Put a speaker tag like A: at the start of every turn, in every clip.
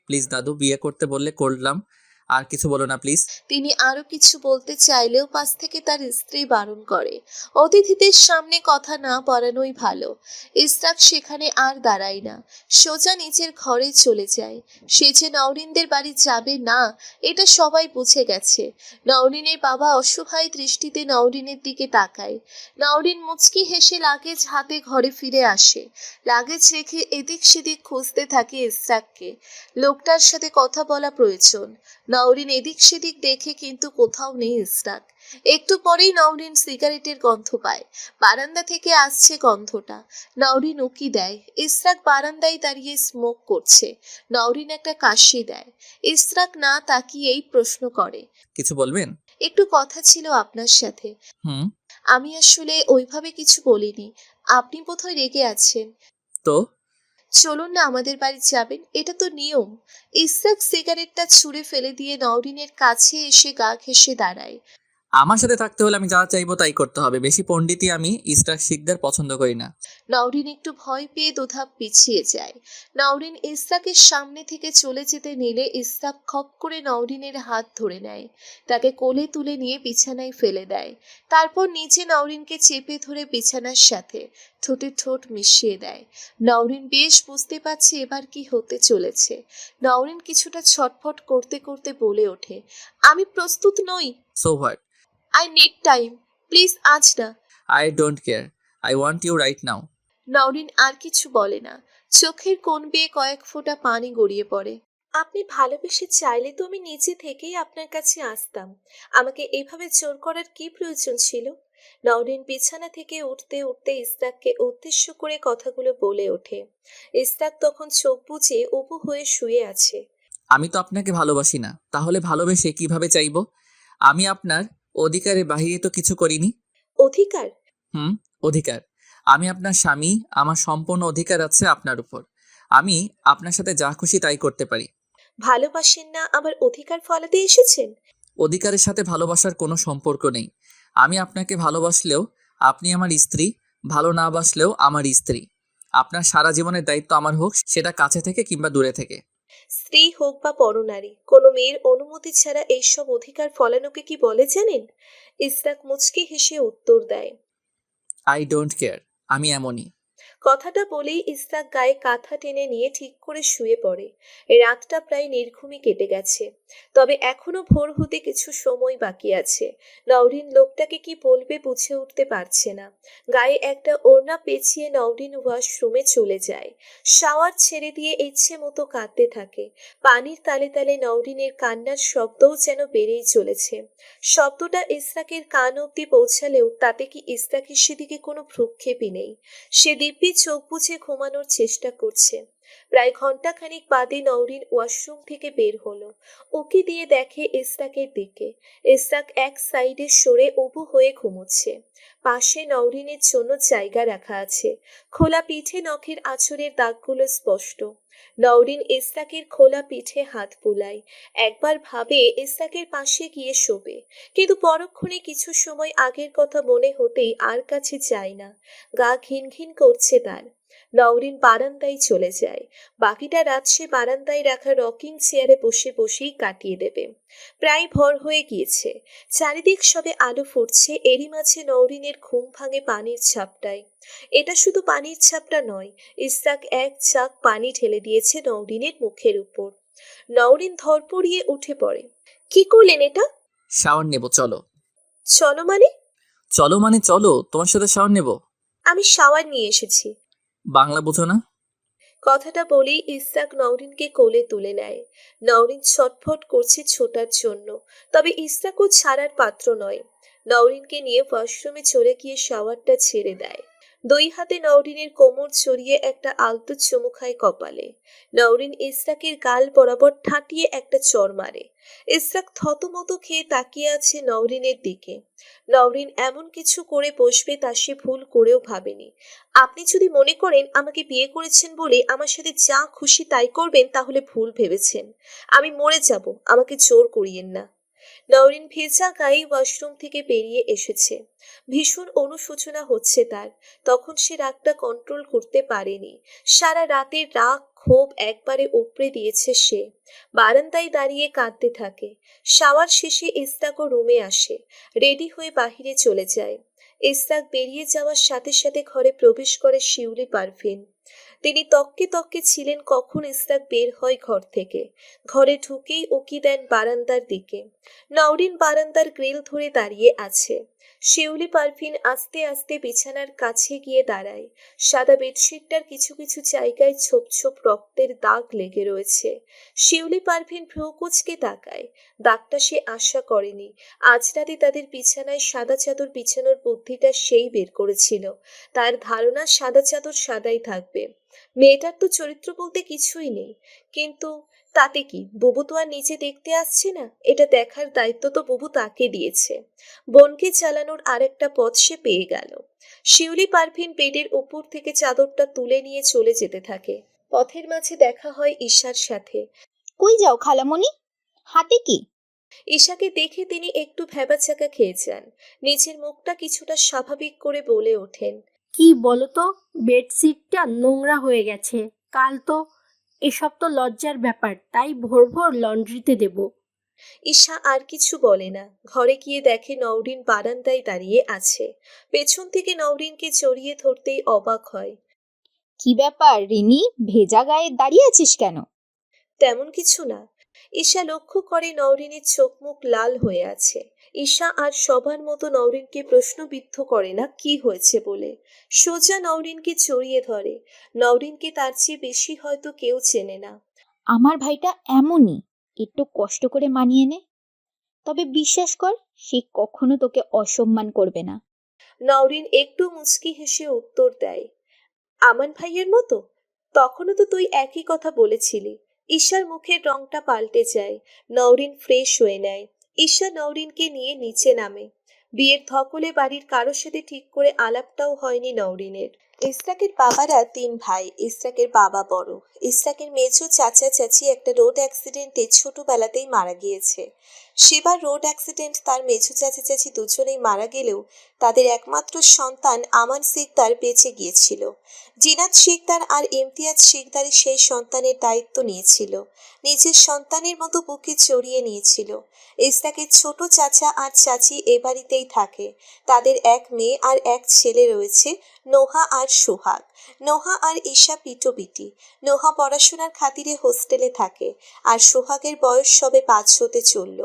A: Please দাদু, বিয়ে করতে বললে করলাম, আর কিছু বলো না প্লিজ।
B: তিনি আরো কিছু বলতে চাইলেও পাশ থেকে তার স্ত্রী বারণ করে। অতিথিদের সামনে কথা না বাড়ানোই ভালো। ইসরাক সেখানে আর দাঁড়ায় না, সোজা নিজের ঘরে চলে যায়। সে যে নওরিনদের বাড়ি যাবে না, এটা সবাই বুঝে গেছে। নওরিনের বাবা অসহায় দৃষ্টিতে নওরিনের দিকে তাকায়। নওরিন মুচকি হেসে লাগেজ হাতে ঘরে ফিরে আসে। লাগেজ রেখে এদিক সেদিক খুঁজতে থাকে ইসরাককে। লোকটার সাথে কথা বলা প্রয়োজন। নওরিন এদিক সেদিক দেখে কিন্তু কোথাও নেই ইসরাক। একটু পরেই নওরিন সিগারেটের গন্ধ পায়। বারান্দা থেকে আসছে গন্ধটা। নওরিন উকি দেয়। ইসরাক বারান্দায় দাঁড়িয়ে স্মোক করছে। নওরিন একটা কাশি দেয়। ইসরাক না তাকিয়েই প্রশ্ন করে,
A: কিছু বলবেন?
B: একটু কথা ছিল আপনার সাথে।
A: হুম।
B: আমি আসলে ওইভাবে কিছু বলিনি। আপনি বোধহয় রেগে আছেন।
A: তো
B: চলুন না আমাদের বাড়ি যাবেন, এটা তো নিয়ম। ইসরাক সিগারেটটা ছুঁড়ে ফেলে দিয়ে নওরিনের কাছে এসে গা ঘেঁষে দাঁড়ায়।
A: আমার সাথে থাকতে হলে আমি যা চাইবো তাই করতে হবে। বেশি পণ্ডিতই আমি ইস্টার শিখদের পছন্দ করি না।
B: নওরিন একটু ভয় পেয়ে দুধাপ পিছিয়ে যায়। নওরিন ইসরাকের সামনে থেকে চলে যেতে নিলে ইসরাক খপ করে নওরিনের হাত ধরে নেয়। তাকে কোলে তুলে নিয়ে বিছানায় ফেলে দেয়। তারপর নিচে নওরিনকে চেপে ধরে বিছানার সাথে ঠোঁটে ঠোঁট মিশিয়ে দেয়। নওরিন বেশ বুঝতে পারছে এবার কি হতে চলেছে। নওরিন কিছুটা ছটফট করতে করতে বলে ওঠে, আমি প্রস্তুত নই।
A: So what?
B: I need time. Please আজ না।
A: I don't care. I want you right now.
B: Nowrin আর কিছু বলে না। চোখের কোণ বেয়ে কয়েক ফোঁটা পানি গড়িয়ে পড়ে। আপনি ভালোবেসে চাইলে তো আমি নিজে থেকেই আপনার কাছে আসতাম। আমাকে এভাবে জোর করার কি প্রয়োজন ছিল? নওরিন বিছানা থেকে উঠতে উঠতে ইসরাককে উদ্দেশ্য করে কথাগুলো বলে ওঠে। ইসরাক তখন চোখ বুজে উবু হয়ে শুয়ে আছে।
A: আমি তো আপনাকে ভালোবাসি না, তাহলে ভালোবেসে কিভাবে চাইবো? আমি আপনার অধিকারের বাহিরে তো কিছু করিনি।
B: অধিকার?
A: হুম, অধিকার। আমি আপনার স্বামী, আমার সম্পূর্ণ অধিকার আছে আপনার উপর। আমি আপনার সাথে যা খুশি তাই করতে পারি।
B: ভালোবাসেন না আবার অধিকার ফলাতে এসেছেন?
A: অধিকারের সাথে ভালোবাসার কোনো সম্পর্ক নেই। আমি আপনাকে ভালোবাসলেও আপনি আমার স্ত্রী, ভালো না বাসলেও আমার স্ত্রী। আপনার সারা জীবনের দায়িত্ব আমার হোক, সেটা কাছে থেকে কিংবা দূরে থেকে।
B: স্ত্রী হোক বা পরনারী, কোনো মেয়ের অনুমতি ছাড়া এইসব অধিকার ফলানোকে কি বলে জানেন? ইসরাক মুচকি হেসে উত্তর দেয়।
A: I don't care. আমি এমনই।
B: কথাটা বলেই ইসরাক গায়ে কাঁথা টেনে নিয়ে ঠিক করে শুয়ে পড়ে। রাতটা প্রায় নির্ঘুমই কেটে গেছে। তবে এখনো ভোর হতে কিছু সময় বাকি আছে। নওরিন লোকটাকে কি বলবে বুঝে উঠতে পারছে না। গায়ে একটা ওড়না পেঁচিয়ে নওরিন ওয়াশরুমে চলে যায়। শাওয়ার ছেড়ে দিয়ে ইচ্ছে মতো কাঁদতে থাকে। পানির তালে তালে নওরিনের কান্নার শব্দও যেন বেড়েই চলেছে। শব্দটা ইসরাকের কান অব্দি পৌঁছালেও তাতে কি ইসরাকের সেদিকে কোনো ভ্রুক্ষেপই নেই। সে দিব্যি চোখ বুজে ঘুমানোর চেষ্টা করছে। প্রায় ঘন্টাখানিক বাদে নওরিন ওয়াশরুম থেকে বের হলো। উকি দিয়ে দেখে ইসরাকের দিকে। ইসরাক এক সাইডে সরে উবু হয়ে ঘুমোচ্ছে। পাশে নওরিনের জন্য জায়গা রাখা আছে। খোলা পিঠে নখের আঁচড়ের দাগগুলো স্পষ্ট। নওরিন ইসরাকের খোলা পিঠে হাত বুলায়। একবার ভাবে ইসরাকের পাশে গিয়ে শোবে, কিন্তু পরক্ষণে কিছু সময় আগের কথা মনে হতেই আর কাছে যায় না। গা ঘিন ঘিন করছে তার। নওরিন বারান্দায় চলে যায়। বাকিটা রাত সে বারান্দায় রাখা রকিং চেয়ারে বসে বসেই কাটিয়ে দেবে। প্রায় ভোর হয়ে গিয়েছে। চারিদিক সবে আলো ফুটছে, এরই মাঝে নওরিনের ঘুম ভাঙে পানির ঝাপটায়। এটা শুধু পানির ঝাপটা নয়, ইসরাক এক চাক পানি ঢেলে দিয়েছে নওরিনের মুখের উপর। নওরিন ধরপড়িয়ে উঠে পড়ে। কি করলেন এটা?
A: শাওয়ার নেব, চলো।
B: চলো মানে?
A: চলো মানে চলো, তোমার সাথে শাওয়ার নেব।
B: আমি শাওয়ার নিয়ে এসেছি।
A: বাংলা বোঝো না?
B: কথাটা বলেই ইসরাক নওরিনকে কোলে তুলে নেয়। নওরিন ছটফট করছে ছোটার জন্য, তবে ইসরাকও ছাড়ার পাত্র নয়। নওরিনকে নিয়ে ওয়াশরুমে চলে গিয়ে শাওয়ারটা ছেড়ে দেয়। দুই হাতে নওরিনের কোমর জড়িয়ে একটা আলতো চুমু খায় কপালে। নওরিন ইসরাকের গাল বরাবর ঠাঁটিয়ে একটা চড় মারে। ইসরাক থতমত খেয়ে তাকিয়ে আছে নওরিনের দিকে। নওরিন এমন কিছু করে বসবে তা সে ভুল করেও ভাবেনি। আপনি যদি মনে করেন আমাকে বিয়ে করেছেন বলে আমার সাথে যা খুশি তাই করবেন, তাহলে ভুল ভেবেছেন। আমি মরে যাব, আমাকে জোর করিয়েন না। নওরিন ভেজা গায়ে ওয়াশরুম থেকে বেরিয়ে এসেছে। ভীষণ অনুশোচনা হচ্ছে তার। তখন সে রাগটা কন্ট্রোল করতে পারেনি। সারা রাতের রাগ ক্ষোভ একবারে উপড়ে দিয়েছে সে। বারান্দায় দাঁড়িয়ে কাঁদতে থাকে। শাওয়ার শেষে ইস্তাকও রুমে আসে। রেডি হয়ে বাহিরে চলে যায়। ইস্তাক বেরিয়ে যাওয়ার সাথে সাথে ঘরে প্রবেশ করে শিউলি পারভিন। তিনি তককে তককে ছিলেন কখন ইস্তাক বের হয় ঘর থেকে। ঘরে ঢুকেই উকি দেন বারান্দার দিকে। নওরিন বারান্দার গ্রিল ধরে দাঁড়িয়ে আছে। শিউলি পারভিন আস্তে আস্তে বিছানার কাছে গিয়ে দাঁড়ায়। সাদা বেডশিটটার কিছু কিছু জায়গায় ছোপ ছোপ রক্তের দাগ লেগে রয়েছে। শিউলি পারভিন ভ্রু কুঁচকে তাকায়। দাগটা সে আশা করেনি। আজ রাতে তাদের বিছানায় সাদা চাদর বিছানোর বুদ্ধিটা সেই বের করেছিল। তার ধারণা সাদা চাদর সাদাই থাকবে। মেয়েটার তো চরিত্র বলতে কিছুই নেই। কিন্তু তাতে কি, বুবু তো আর নিচে দেখতে আসছে না। এটা দেখার দায়িত্ব তো বুবু তাকে দিয়েছে। বোনকে চালানোর আরেকটা পথ সে পেয়ে গেল। শিউলি পারভিন বেডের উপর থেকে চাদরটা তুলে নিয়ে চলে যেতে থাকে। পথের মাঝে দেখা হয় ঈশার সাথে।
C: কই যাও খালামণি? হাতে কি?
B: ঈশাকে দেখে তিনি একটু ভ্যাবাচ্যাকা খেয়ে যান। নিজের মুখটা কিছুটা স্বাভাবিক করে বলে ওঠেন,
D: কি বলো তো, বেডশিটটা নোংরা হয়ে গেছে। কাল তো এসব তো লজ্জার ব্যাপার, তাই ভোর ভোর লন্ড্রিতে দেব।
B: ঈশা আর কিছু বলে না। ঘরে গিয়ে দেখে নওরিন বারান্দায় দাঁড়িয়ে আছে। পেছন থেকে নওরিনকে জড়িয়ে ধরতেই অবাক হয়।
C: কি ব্যাপার রিনি, ভেজা গায়ে দাঁড়িয়ে আছিস কেন?
B: তেমন কিছু না। ঈশা লক্ষ্য করে নওরিনের চোখ মুখ লাল হয়ে আছে। ঈশা আর সবার মতো নওরিনকে প্রশ্নবিদ্ধ করে না কি হয়েছে বলে। সোজা নওরিনকে জড়িয়ে ধরে। নওরিনকে তার চেয়ে বেশি হয়তো কেউ চেনে না।
C: আমার ভাইটা এমনই, একটু কষ্ট করে মানিয়ে নে। তবে বিশ্বাস কর, সে কখনো তোকে অসম্মান করবে না।
B: নওরিন একটু মুচকি হেসে উত্তর দেয়, আমান ভাইয়ের মতো? তখনও তো তুই একই কথা বলেছিলি। ঈশার মুখের রংটা পাল্টে যায়। নওরিন ফ্রেশ হয়ে নেয়। ঈশা নওরিনকে নিয়ে নিচে নামে। বিয়ের ধকলে বাড়ির কারোর সাথে ঠিক করে আলাপটাও হয়নি নওরিনের। ইসরাকের বাবারা 3 ভাই। ইসরাকের বাবা বড়। ইসরাকের মেজো চাচা চাচি একটা রোড অ্যাক্সিডেন্টে ছোটবেলাতেই মারা গিয়েছে। সেবার রোড অ্যাক্সিডেন্ট তার মেজো চাচা চাচি দুজনেই মারা গেলেও তাদের একমাত্র সন্তান আমান সিকদার বেঁচে গিয়েছিল। জিনাত শিকদার আর ইমতিয়াজ শিকদারই সেই সন্তানের দায়িত্ব নিয়েছিল। নিজের সন্তানের মতো বুকে জড়িয়ে নিয়েছিল। ইসরাকের ছোট চাচা আর চাচি এ বাড়িতেই থাকে। তাদের এক মেয়ে আর এক ছেলে রয়েছে, নোহা আর সোহাগ। নোহা আর ঈশা পিটোপিটি। নোহা পড়াশোনার খাতিরে হোস্টেলে থাকে, আর সোহাগের বয়স সবে 5 হতে চলল।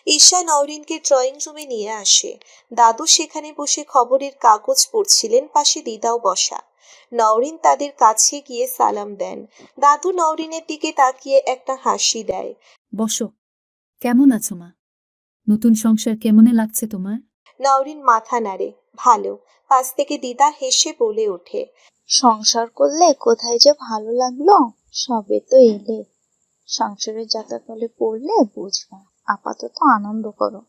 B: ঈশা নওরিনকে ড্রয়িং রুমে নিয়ে আসে। দাদু সেখানে বসে খবরের কাগজ পড়ছিলেন, পাশে দিদাও বসা। নওরিন তাদের কাছে গিয়ে সালাম দেন। দাদু নওরিনের দিকে তাকিয়ে একটা হাসি দেয়।
E: বসো। কেমন আছো মা? নতুন সংসার কেমনে লাগছে তোমার?
B: নওরিন মাথা নাড়ে, ভালো। পাশ থেকে দিদা হেসে বলে ওঠে,
F: সংসার করলে কোথায় যে ভালো লাগলো। সবে তো এলে, সংসারের যাতাতলে পড়লে বুঝবা। আপাতত আনন্দ করো।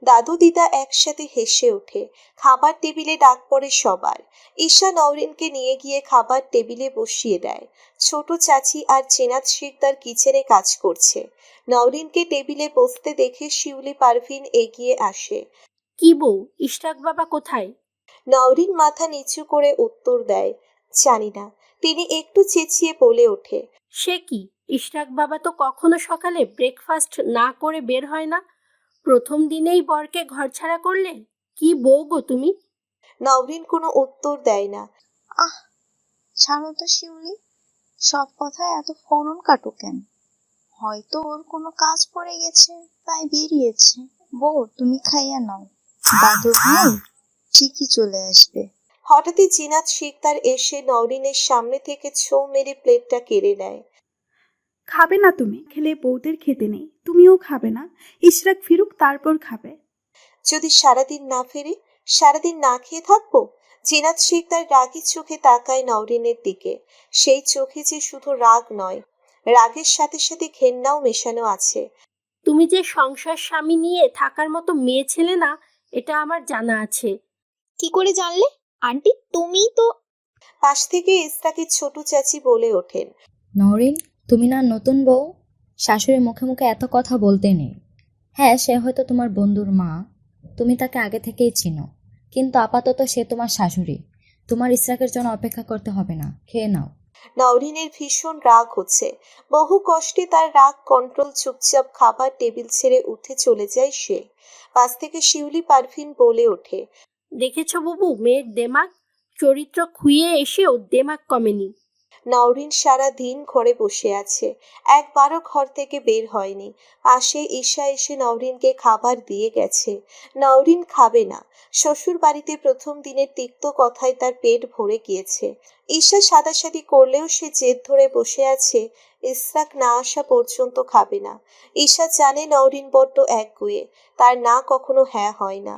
B: দাদু দিদা একসাথে হেসে ওঠে। খাবার টেবিলে ডাক পড়ে সবার। ঈশা নওরিনকে নিয়ে গিয়ে খাবার টেবিলে বসিয়ে দেয়। ছোট চাচি আর চেনাত শিকদার কিচেনে কাজ করছে। নওরিনকে টেবিলে বসতে দেখে শিউলি পারভিন এগিয়ে আসে।
D: কি বউ, ইশরাক বাবা কোথায়?
B: নওরিন মাথা নিচু করে উত্তর দেয়, জানি না। তিনি একটু চেঁচিয়ে বলে ওঠে,
D: সে কি, ইশরাক বাবা তো কখনো সকালে ব্রেকফাস্ট না করে বের হয় না। প্রথম দিনেই বরকে ঘরছাড়া করলে। কি বউ গো তুমি?
B: নওরিন কোনো উত্তর দেয় না।
F: আহ, ছাড়ো তো শিউলি, সব কথায় এত ফোরন কাটো কেন? হয়তো ওর কোনো কাজ পড়ে গেছে, তাই বেরিয়েছে। বউ, তুমি খাইয়া নাও, দাদু ভাই ঠিকই চলে আসবে।
B: হঠাৎই জিনাত শিকদার এসে নওরিনের সামনে থেকে ছোঁ মেরে প্লেটটা কেড়ে নেয়।
G: খাবে না তুমি? খেলে বউদের খেতে নেই, তুমিও খাবে না? ইশরাক ফিরুক তারপর খাবে।
B: যদি সারাদিন না ফেরে, সারাদিন না খেয়ে থাকবো? জিনাত শিকদার রাগী চোখে তাকায় নওরিনের দিকে। সেই চোখে যে শুধু রাগ নয়, রাগের সাথে সাথে ঘেন্নাও মেশানো আছে।
D: তুমি যে সংসার স্বামী নিয়ে থাকার মতো মেয়ে ছেলে না, এটা আমার জানা আছে।
C: কি করে জানলে? আন্টি তুমিই তো।
B: পাশ থেকে ইস্তাকের ছোট চাচি বলে ওঠেন,
H: নওরিন, তুমি না নতুন বউ, শাশুড়ির মুখে মুখে এত কথা বলতে নেই। হ্যাঁ, সে হয়তো তোমার বন্ধুর মা, তুমি তাকে আগে থেকেই চিনো, কিন্তু আপাতত সে তোমার শাশুড়ি। তোমার ইসরাকের জন্য অপেক্ষা করতে হবে না, খেয়ে নাও।
B: নওরিনের ভীষণ রাগ হচ্ছে। বহু কষ্টে তার রাগ কন্ট্রোল, চুপচাপ খাবার টেবিল ছেড়ে উঠে চলে যায় সে। পাশ থেকে শিউলি পারভিন বলে ওঠে,
D: দেখেছো বুবু, মেয়ের দেমাগ, চরিত্র খুইয়ে এসেও দেমাগ কমেনি।
B: নওরিন সারা দিন ঘরে বসে আছে, একবারও ঘর থেকে বের হয়নি। পাশে ঈশা এসে নওরিনকে খাবার দিয়ে গেছে। নওরিন খাবে না। শ্বশুর বাড়িতে প্রথম দিনের তিক্ত কথায় তার পেট ভরে গিয়েছে। ঈশা সাদাসাদি করলেও সে জেদ ধরে বসে আছে, ইসরাক না আসা পর্যন্ত খাবে না। ঈশা জানে নওরিন বড্ড একগুঁয়ে, তার না কখনো হ্যাঁ হয় না।